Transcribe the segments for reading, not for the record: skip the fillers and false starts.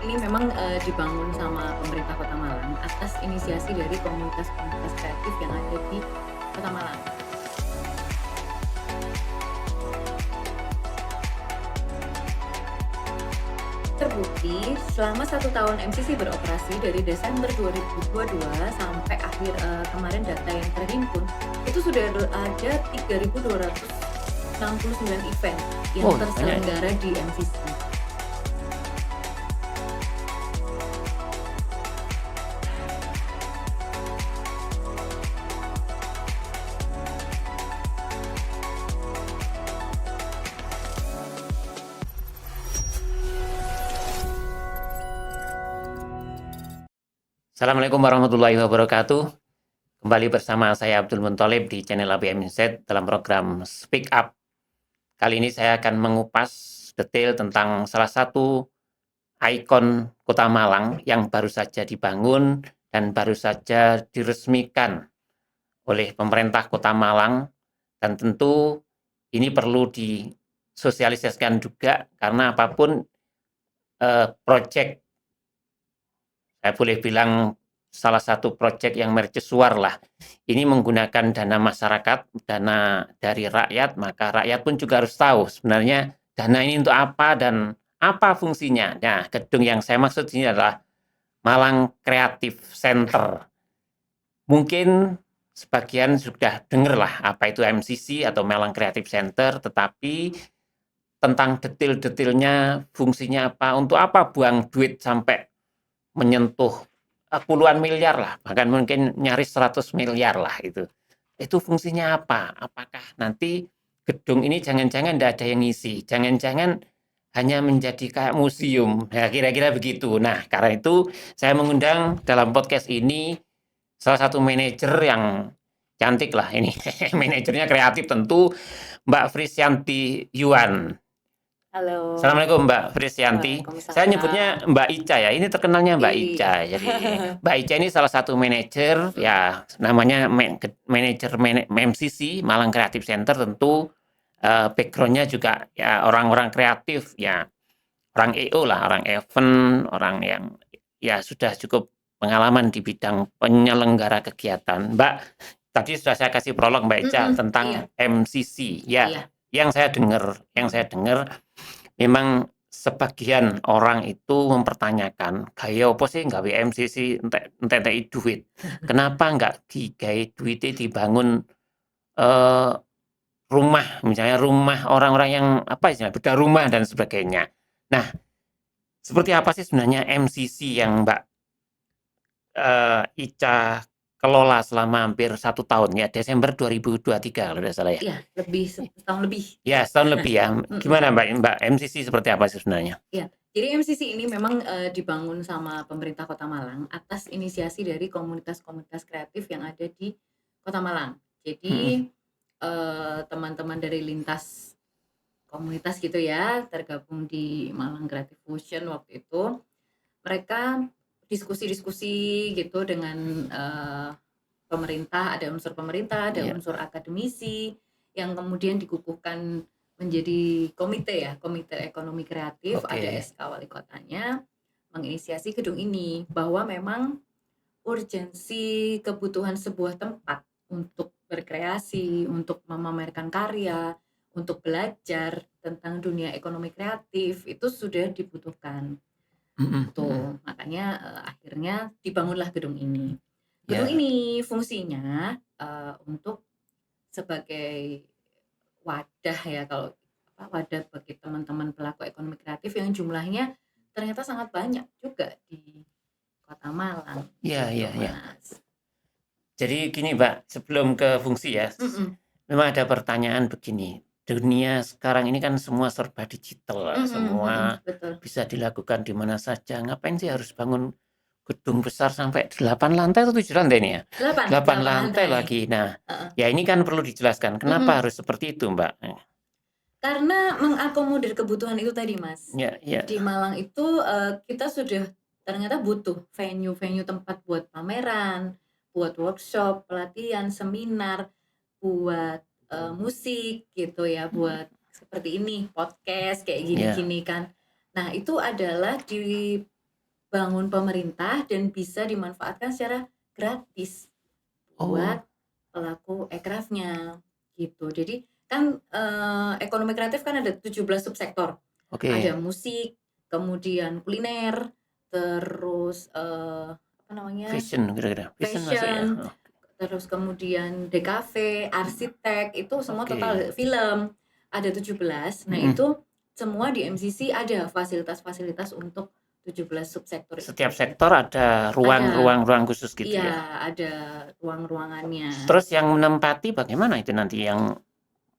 ini memang, dibangun sama pemerintah Kota Malang atas inisiasi dari komunitas-komunitas kreatif yang ada di Kota Malang. Terbukti selama 1 tahun MCC beroperasi dari Desember 2022 sampai akhir, kemarin data yang terhimpun, itu sudah ada 3.269 event yang Oh, banyak ya? terselenggara di MCC. Assalamualaikum warahmatullahi wabarakatuh. Kembali bersama saya Abdul Munthalib di channel ABM Insight dalam program Speak Up. Kali ini saya akan mengupas detail tentang salah satu ikon Kota Malang yang baru saja dibangun dan baru saja diresmikan oleh pemerintah Kota Malang, dan tentu ini perlu disosialisasikan juga karena apapun proyek, saya boleh bilang salah satu proyek yang mercusuar lah. Ini menggunakan dana masyarakat, dana dari rakyat, maka rakyat pun juga harus tahu sebenarnya dana ini untuk apa dan apa fungsinya. Nah, gedung yang saya maksud ini adalah Malang Creative Center. Mungkin sebagian sudah dengar lah apa itu MCC atau Malang Creative Center, tetapi tentang detail-detailnya, fungsinya apa, untuk apa buang duit sampai menyentuh puluhan miliar lah, bahkan mungkin nyaris 100 miliar lah itu. Itu fungsinya apa? Apakah nanti gedung ini jangan-jangan tidak ada yang ngisi, jangan-jangan hanya menjadi kayak museum, ya kira-kira begitu. Nah, karena itu saya mengundang dalam podcast ini salah satu manajer yang cantik lah ini, manajernya kreatif tentu, Mbak Frisyanti Yuan. Halo, Assalamualaikum Mbak Frisyanti. Saya nyebutnya waalaikumsalam. Mbak Ica ya, ini terkenalnya Mbak Ica. Iya. Jadi Mbak Ica ini salah satu manajer ya, namanya manajer MCC Malang Creative Center, tentu background-nya juga ya orang-orang kreatif ya, orang EO lah, orang event, orang yang ya sudah cukup pengalaman di bidang penyelenggara kegiatan. Mbak, tadi sudah saya kasih prolog Mbak Ica Iya, tentang MCC ya. iya. Yang saya dengar memang sebagian orang itu mempertanyakan, gaya apa sih gawe MCC entek-entek duit? Kenapa nggak digawe duitnya dibangun eh, rumah, misalnya rumah orang-orang yang apa istilahnya, bedah rumah dan sebagainya. Nah, seperti apa sih sebenarnya MCC yang Mbak Ica kelola selama hampir 1 tahun ya, Desember 2023 kalau tidak salah ya? Iya, lebih setahun lebih. Ya, setahun lebih ya. Mhm. Gimana Mbak MCC seperti apa sih sebenarnya? Iya. Jadi MCC ini memang, dibangun sama pemerintah Kota Malang atas inisiasi dari komunitas-komunitas kreatif yang ada di Kota Malang. Mhm. Jadi, teman-teman dari lintas komunitas gitu ya, tergabung di Malang Creative Fusion waktu itu, mereka diskusi-diskusi gitu dengan, pemerintah, ada unsur pemerintah, ada Iya. unsur akademisi, yang kemudian dikukuhkan menjadi komite ya, Komite Ekonomi Kreatif, ada Oke. SK wali kotanya, menginisiasi gedung ini. Bahwa memang urgensi kebutuhan sebuah tempat untuk berkreasi, untuk memamerkan karya, untuk belajar tentang dunia ekonomi kreatif, itu sudah dibutuhkan. Mhm mhm. Tuh, makanya, akhirnya dibangunlah gedung ini. Gedung Ya, ini fungsinya, untuk sebagai wadah ya, kalau wadah bagi teman-teman pelaku ekonomi kreatif yang jumlahnya ternyata sangat banyak juga di Kota Malang, iya gitu iya iya. Mas. Jadi gini Mbak, sebelum ke fungsi ya, Mhm, memang ada pertanyaan begini, dunia sekarang ini kan semua serba digital, mhm mhm, semua betul. bisa dilakukan di mana saja, ngapain sih harus bangun gedung besar sampai 8 lantai atau 7 lantai ini ya? 8 8 8 lantai lantai, lagi. Nah, heeh, ya ini kan perlu dijelaskan, kenapa mhm. harus seperti itu Mbak? Karena mengakomodir kebutuhan itu tadi, Mas. Ya Di ya, Malang itu, kita sudah ternyata butuh venue-venue tempat buat pameran, buat workshop, pelatihan, seminar, buat, musik gitu ya, buat seperti ini, podcast kayak ya. gini-gini kan. Nah, itu adalah di dibangun pemerintah dan bisa dimanfaatkan secara gratis buat Oh, pelaku ekrafnya, gitu. Jadi kan, ekonomi kreatif kan ada 17 subsektor. Ada oke. musik, kemudian kuliner, terus, apa namanya, Fashion kira-kira? Fashion masuk ya? fashion, Oh, terus kemudian DKV, arsitek, itu semua oke. total film, ada 17. Nah, Mhm. itu semua di MCC ada fasilitas-fasilitas untuk 17 subsektor Setiap itu. sektor ada Ada, ruang khusus gitu iya, ya? ada ruang-ruangannya. Terus yang menempati bagaimana itu nanti yang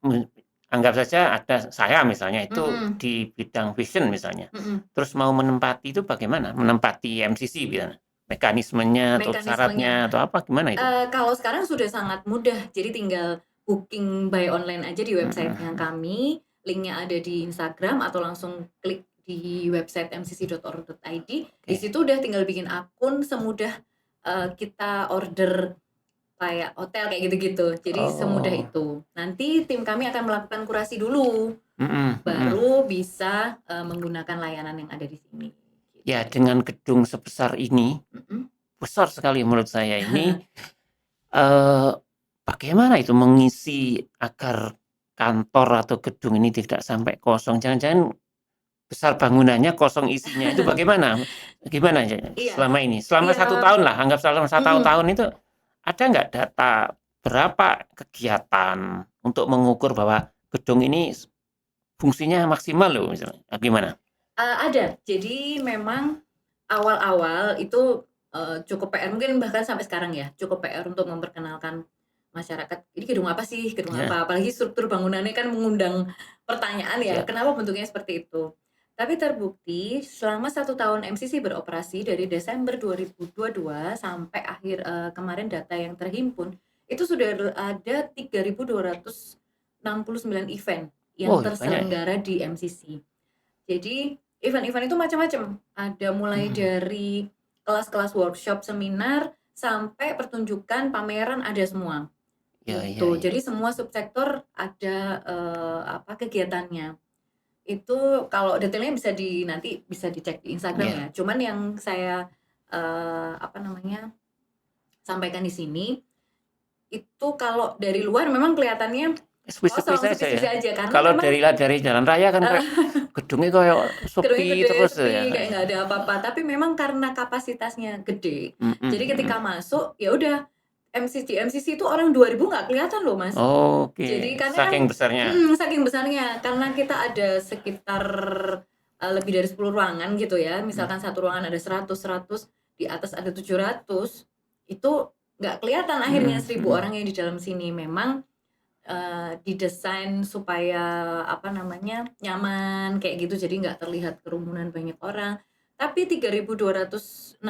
me anggap saja ada saya misalnya itu Mhm, di bidang fashion misalnya, mhm. terus mau menempati itu bagaimana? Menempati MCC misalnya? Mekanismenya atau Mekanismenya, syaratnya atau apa gimana itu? kalau sekarang sudah sangat mudah, jadi tinggal booking by online aja di Mhm website-nya mhm. kami, linknya ada di Instagram atau langsung klik di website mcc.org.id. Di Oke. situ udah tinggal bikin akun semudah, kita order kayak hotel kayak gitu-gitu. Jadi semudah Oh. itu. Nanti tim kami akan melakukan kurasi dulu, Mhm mhm. baru bisa, menggunakan layanan yang ada di sini, Ya gitu. dengan gedung sebesar ini, Mhm. besar sekali menurut saya ini, eee, bagaimana itu mengisi agar kantor atau gedung ini tidak sampai kosong? Jangan-jangan besar bangunannya, kosong isinya, itu bagaimana? Gimana ya Iya, selama ini? Selama iya, 1 tahun lah, anggap selama satu mhm. tahun itu, ada nggak data berapa kegiatan untuk mengukur bahwa gedung ini fungsinya maksimal loh misalnya, gimana? Ada. Jadi memang awal-awal itu, cukup PR, mungkin bahkan sampai sekarang ya, cukup PR untuk memperkenalkan masyarakat, "Ini gedung apa sih? Gedung Ya apa?" Apalagi struktur bangunannya kan mengundang pertanyaan ya, ya, kenapa bentuknya seperti itu. Tapi terbukti selama 1 tahun MCC beroperasi dari Desember 2022 sampai akhir, kemarin data yang terhimpun, itu sudah ada 3.269 event yang wow banyak ya? terselenggara di MCC. Jadi event-event itu macam-macam, ada mulai Mhm, dari kelas-kelas workshop, seminar, sampai pertunjukan, pameran, ada semua, iya iya gitu. iya. Jadi semua subsektor ada, apa, kegiatannya. Itu kalau detailnya nanti bisa dicek di Instagram ya. Iya, Cuman yang saya, apa namanya, sampaikan di sini, itu kalau dari luar memang kelihatannya sepi-sepi kosong, saja ya. sepi-sepi aja karena Kalau memang, dari jalan raya kan kayak eee gedungnya kayak gedungnya sepi gede, terus sepi, ya kayak kayak nggak ada apa-apa, tapi memang karena kapasitasnya gede, mhm jadi ketika mhm. masuk, ya udah MCC itu orang 2.000 nggak kelihatan loh, Mas. Oke, Jadi karena kan saking besarnya. saking besarnya, karena kita ada sekitar, lebih dari 10 ruangan gitu ya, Mhm, misalkan satu ruangan ada 100, di atas ada 700, itu nggak kelihatan akhirnya mhm 1.000 mhm. orang yang di dalam sini. Memang didesain supaya, apa namanya, nyaman kayak gitu, jadi nggak terlihat kerumunan banyak orang. Tapi 3.269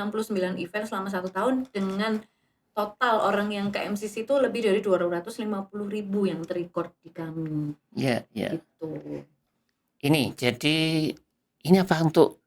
event selama 1 tahun dengan total orang yang ke MCC itu lebih dari 250.000 yang ter-record di kami, Iya iya. gitu. Ini jadi ini apa untuk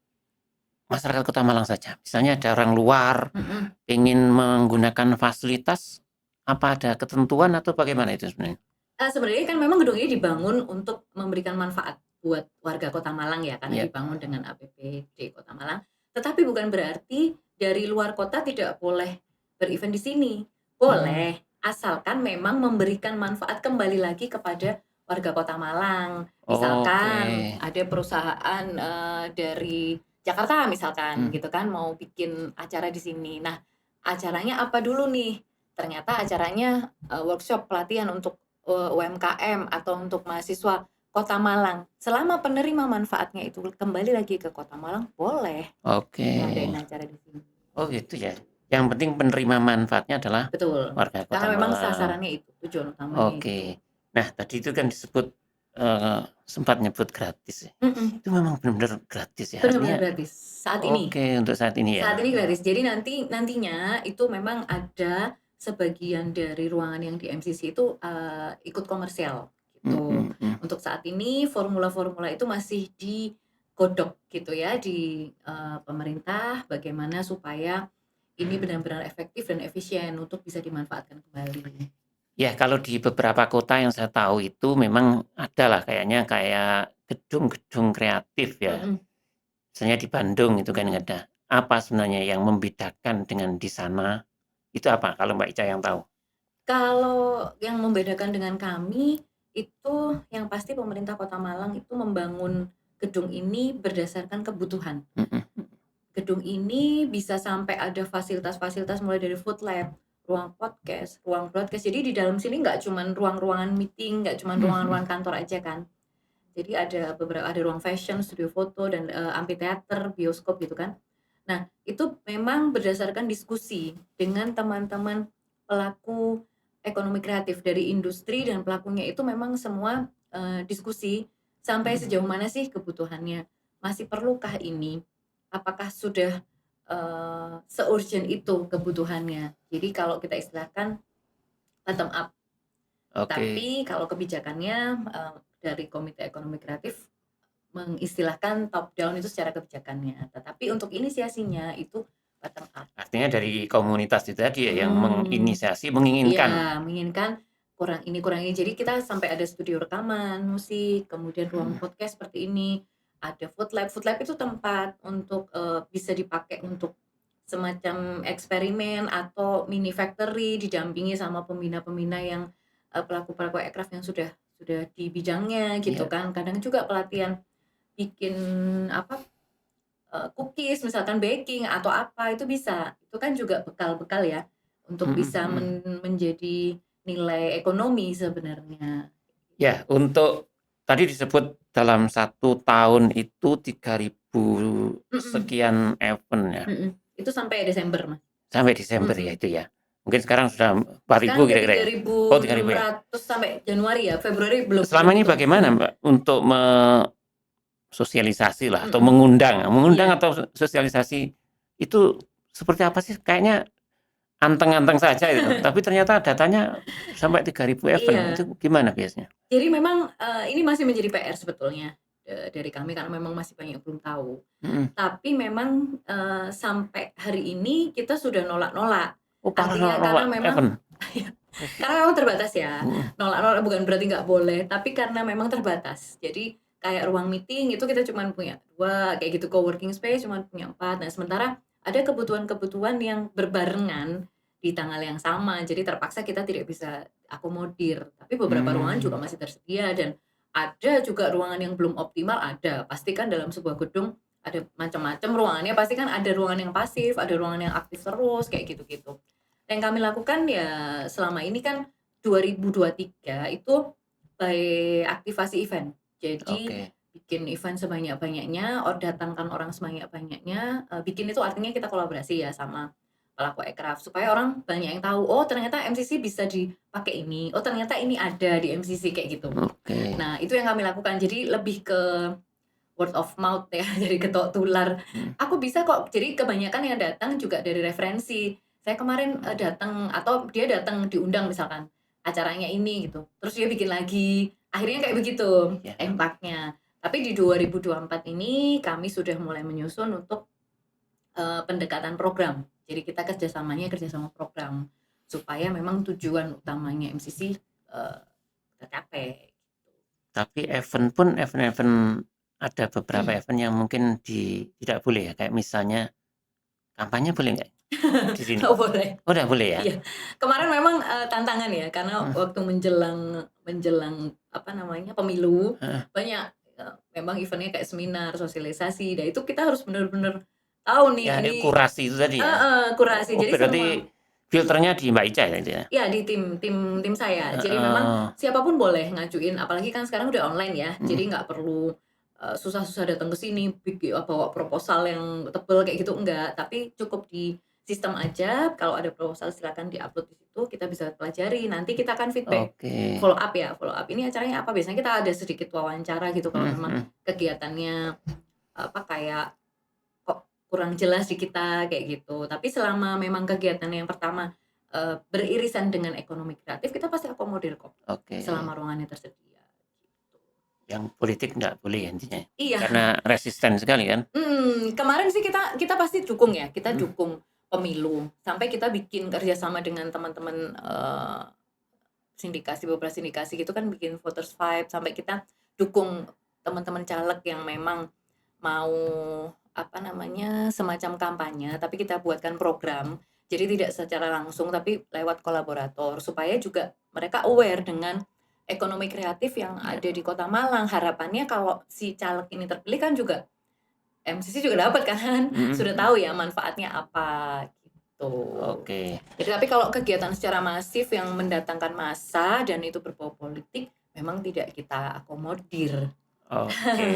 masyarakat Kota Malang saja? Misalnya ada orang luar Mhm. ingin menggunakan fasilitas, apa ada ketentuan atau bagaimana itu sebenarnya? Sebenarnya kan memang gedung ini dibangun untuk memberikan manfaat buat warga Kota Malang ya, karena Iya. dibangun dengan APBD Kota Malang. Tetapi bukan berarti dari luar kota tidak boleh berevent di sini. Mmm, Boleh, asalkan memang memberikan manfaat kembali lagi kepada warga Kota Malang. oke. Misalkan ada perusahaan, dari Jakarta misalkan Mmm, gitu kan, mau bikin acara di sini. Nah, acaranya apa dulu nih? Ternyata acaranya, workshop pelatihan untuk UMKM atau untuk mahasiswa Kota Malang, selama penerima manfaatnya itu kembali lagi ke Kota Malang, boleh oke. ngadain acara di sini. Oh gitu ya? Yang penting penerima manfaatnya adalah Betul, warga karena Kota memang Malang. sasarannya itu, tujuan utamanya itu. Oke. Nah tadi itu kan disebut, sempat nyebut gratis ya? Mhm, Itu memang benar-benar gratis ya? bener-bener Artinya gratis, saat ini. oke untuk saat ini ya? Saat ini gratis. Jadi nantinya itu memang ada sebagian dari ruangan yang di MCC itu, ikut komersial, gitu. Mhm mhm. Untuk saat ini formula-formula itu masih digodok gitu ya di, pemerintah bagaimana supaya ini benar-benar efektif dan efisien untuk bisa dimanfaatkan kembali. Ya kalau di beberapa kota yang saya tahu itu memang ada lah kayaknya kayak gedung-gedung kreatif ya. Mhm Misalnya di Bandung itu kan mhm ada. apa sebenarnya yang membedakan dengan di sana? Itu apa kalau Mbak Ica yang tahu? Kalau yang membedakan dengan kami, itu yang pasti pemerintah Kota Malang itu membangun gedung ini berdasarkan kebutuhan. Mhm. Gedung ini bisa sampai ada fasilitas-fasilitas mulai dari food lab, ruang podcast, ruang broadcast. Jadi di dalam sini nggak cuman ruang-ruangan meeting, nggak cuman Mhm. ruangan-ruangan kantor aja kan. Jadi ada ruang fashion, studio foto, dan amphitheater, bioskop gitu kan. Nah, itu memang berdasarkan diskusi dengan teman-teman pelaku ekonomi kreatif dari industri, dan pelakunya itu memang semua diskusi sampai Mhm. sejauh mana sih kebutuhannya. Masih perlukah ini? Apakah sudah se-urgent itu kebutuhannya? Jadi kalau kita istilahkan bottom up. Oke. Tapi kalau kebijakannya dari Komite Ekonomi Kreatif mengistilahkan top down itu secara kebijakannya, tetapi untuk inisiasinya itu bottom up. Artinya dari komunitas itu tadi ya yang Mhm. menginisiasi, menginginkan. Iya, menginginkan kurang ini. Jadi kita sampai ada studio rekaman musik, kemudian ruang Mhm. podcast seperti ini, ada food lab. Food lab itu tempat untuk, bisa dipakai untuk semacam eksperimen atau mini factory didampingi sama pembina-pembina yang, pelaku-pelaku ekraf yang sudah di bidangnya gitu Iya. kan. Kadang juga pelatihan bikin apa, cookies misalkan baking atau apa, itu bisa. Itu kan juga bekal-bekal ya, untuk Mhm. bisa Mhm. menjadi nilai ekonomi sebenarnya, Ya, gitu. untuk tadi disebut dalam 1 tahun itu 3.000 Mhm, sekian event ya, mhm. Itu sampai Desember, Mas. sampai Desember ya Mhm. itu ya? Mungkin sekarang sudah 4.000 Sekarang udah kira-kira tiga ya? ribu Oh, enam 3.000 ya? ratus sampai Januari ya, Februari belum Selama belum ini hitung. bagaimana Mbak untuk sosialisasi lah atau Mhm. mengundang mengundang Iya, atau sosialisasi itu seperti apa sih? Kayaknya anteng-anteng saja itu, tapi ternyata datanya sampai 3.000 event, iya. itu gimana biasanya? Jadi memang, ini masih menjadi PR sebetulnya, dari kami karena memang masih banyak yang belum tahu. Mhm. Tapi memang, sampai hari ini kita sudah nolak-nolak. Oh, parah Artinya nolak karena memang event? Oh. karena memang terbatas ya. Mhm. Nolak-nolak bukan berarti nggak boleh, tapi karena memang terbatas. Jadi kayak ruang meeting itu kita cuman punya 2, kayak gitu co-working space cuman punya 4. Nah, sementara ada kebutuhan-kebutuhan yang berbarengan di tanggal yang sama, jadi terpaksa kita tidak bisa akomodir. Tapi beberapa ruangan juga Mmm. masih tersedia, dan ada juga ruangan yang belum optimal, ada. Pasti kan dalam sebuah gedung ada macam-macam ruangannya, pasti kan ada ruangan yang pasif, ada ruangan yang aktif terus, kayak gitu-gitu. Yang kami lakukan ya selama ini kan 2023 itu by aktivasi event. Jadi Oke. bikin event sebanyak-banyaknya, datangkan orang sebanyak-banyaknya, bikin itu artinya kita kolaborasi ya sama pelaku ekraf supaya orang banyak yang tahu, "Oh ternyata MCC bisa dipakai ini, oh ternyata ini ada di MCC," kayak gitu. Oke. Nah itu yang kami lakukan, jadi lebih ke word of mouth ya, dari ketok tular. Mhm. Aku bisa kok, jadi kebanyakan yang datang juga dari referensi. Saya kemarin, Mhm. datang atau dia datang diundang misalkan, acaranya ini gitu, terus dia bikin lagi, akhirnya kayak begitu Iya. impaknya. Tapi di 2024 ini kami sudah mulai menyusun untuk, pendekatan program. Jadi kita kerjasama program, supaya memang tujuan utamanya MCC, tercapai. Tapi event pun event-event ada beberapa Mhm. event yang mungkin tidak boleh ya, kayak misalnya kampanye boleh nggak di sini? Oh boleh. Oh, nggak boleh ya? Iya, kemarin memang, tantangan ya, karena Mhm. waktu menjelang menjelang, apa namanya, pemilu, Heeh. banyak, memang event-nya kayak seminar, sosialisasi, nah itu kita harus bener-bener tahu nih, Ya, ini kurasi itu tadi ya? kurasi. Oh, Jadi semua berarti filternya di Mbak Ica ya itu ya? ya di tim saya. Jadi memang Heeh. siapapun boleh ngajuin, apalagi kan sekarang udah online ya, Mhm. jadi nggak perlu, susah-susah datang ke sini, bawa proposal yang tebel kayak gitu, enggak. Tapi cukup di sistem aja, kalau ada proposal silakan di-upload di situ, kita bisa pelajari, nanti kita akan feedback, Oke. follow up ya, follow up, "Ini acaranya apa?" Biasanya kita ada sedikit wawancara gitu kalau Mhm. memang Mhm. kegiatannya, apa, kayak kok kurang jelas di kita, kayak gitu. Tapi selama memang kegiatan yang pertama, beririsan dengan ekonomi kreatif, kita pasti akomodir kok, Oke. selama ruangannya tersedia, gitu. Yang politik nggak boleh ya intinya? Iya, Karena resisten sekali kan? kemarin sih kita kita pasti dukung ya, kita Mhm. dukung pemilu, sampai kita bikin kerjasama dengan teman-teman, sindikasi, beberapa sindikasi gitu kan, bikin voters Vibe, sampai kita dukung teman-teman caleg yang memang mau, semacam kampanye, tapi kita buatkan program. Jadi tidak secara langsung, tapi lewat kolaborator, supaya juga mereka aware dengan ekonomi kreatif yang Ya. ada di Kota Malang. Harapannya kalau si caleg ini terpilih kan juga MCC juga dapat kan, sudah Mhm. tahu ya manfaatnya apa, gitu. Oke. Jadi tapi kalau kegiatan secara masif yang mendatangkan massa dan itu berbau politik, memang tidak kita akomodir. Oke.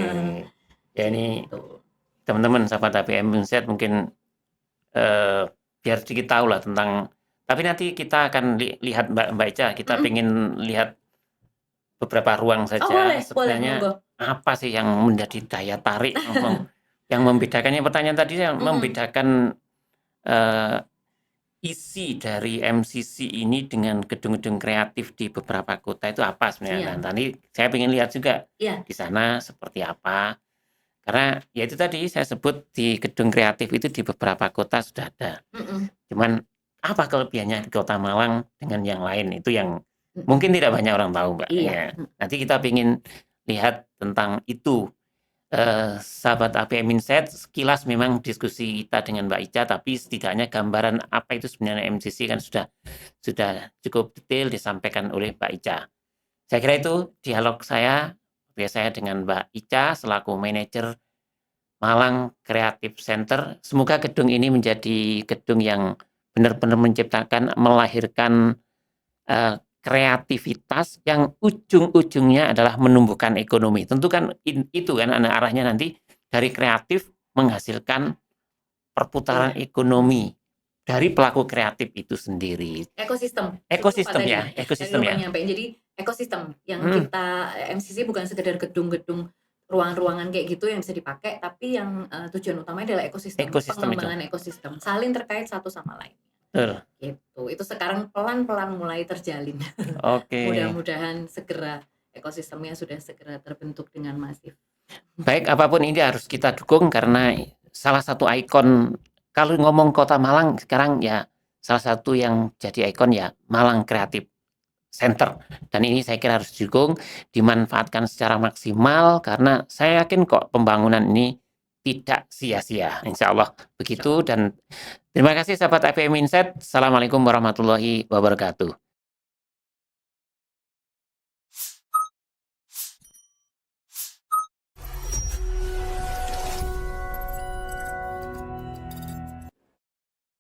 Ya ini Gitu. teman-teman sahabat APM Insight mungkin, biar sedikit tahu lah tentang, tapi nanti kita akan lihat Mbak Ica, kita Mhm. pengen lihat beberapa ruang Oh saja. boleh boleh, Sebenarnya monggo. apa sih yang menjadi daya tarik yang membedakannya, pertanyaan tadi yang Mhm, membedakan, eee, isi dari MCC ini dengan gedung-gedung kreatif di beberapa kota itu apa sebenarnya? iya Dan tadi saya pengen lihat juga iya, di sana seperti apa, karena ya itu tadi saya sebut di gedung kreatif itu di beberapa kota sudah ada. mhm Cuman apa kelebihannya di Kota Malang dengan yang lain, itu yang mhm, mungkin tidak banyak orang tahu, Mbak, iya, ya. Nanti kita pengen lihat tentang itu. Sahabat APM Insight, sekilas memang diskusi kita dengan Mbak Ica, tapi setidaknya gambaran apa itu sebenarnya MCC kan sudah cukup detail disampaikan oleh Mbak Ica. Saya kira itu dialog saya dengan Mbak Ica selaku manajer Malang Creative Center. Semoga gedung ini menjadi gedung yang benar-benar menciptakan, melahirkan, kreativitas yang ujung-ujungnya adalah menumbuhkan ekonomi. Tentu kan itu kan arahnya nanti dari kreatif menghasilkan perputaran iya, ekonomi dari pelaku kreatif itu sendiri. ekosistem, itu Pak Ekosistem tadi, ya, yang ekosistem lupa ya. nyampein. Jadi ekosistem yang Mhm, kita MCC bukan sekedar gedung-gedung, ruangan-ruangan kayak gitu yang bisa dipakai, tapi yang, tujuan utamanya adalah ekosistem, ekosistem itu. pengembangan ekosistem, saling terkait satu sama lain, Betul. gitu. Itu sekarang pelan-pelan mulai terjalin. Oke. Mudah-mudahan segera ekosistemnya sudah segera terbentuk dengan masif. Baik, apapun ini harus kita dukung karena salah satu ikon kalau ngomong Kota Malang sekarang ya salah satu yang jadi ikon ya Malang Creative Center, dan ini saya kira harus didukung, dimanfaatkan secara maksimal karena saya yakin kok pembangunan ini tidak sia-sia, insya Allah begitu. Insyaallah. Dan terima kasih sahabat APM Insight. Assalamualaikum warahmatullahi wabarakatuh.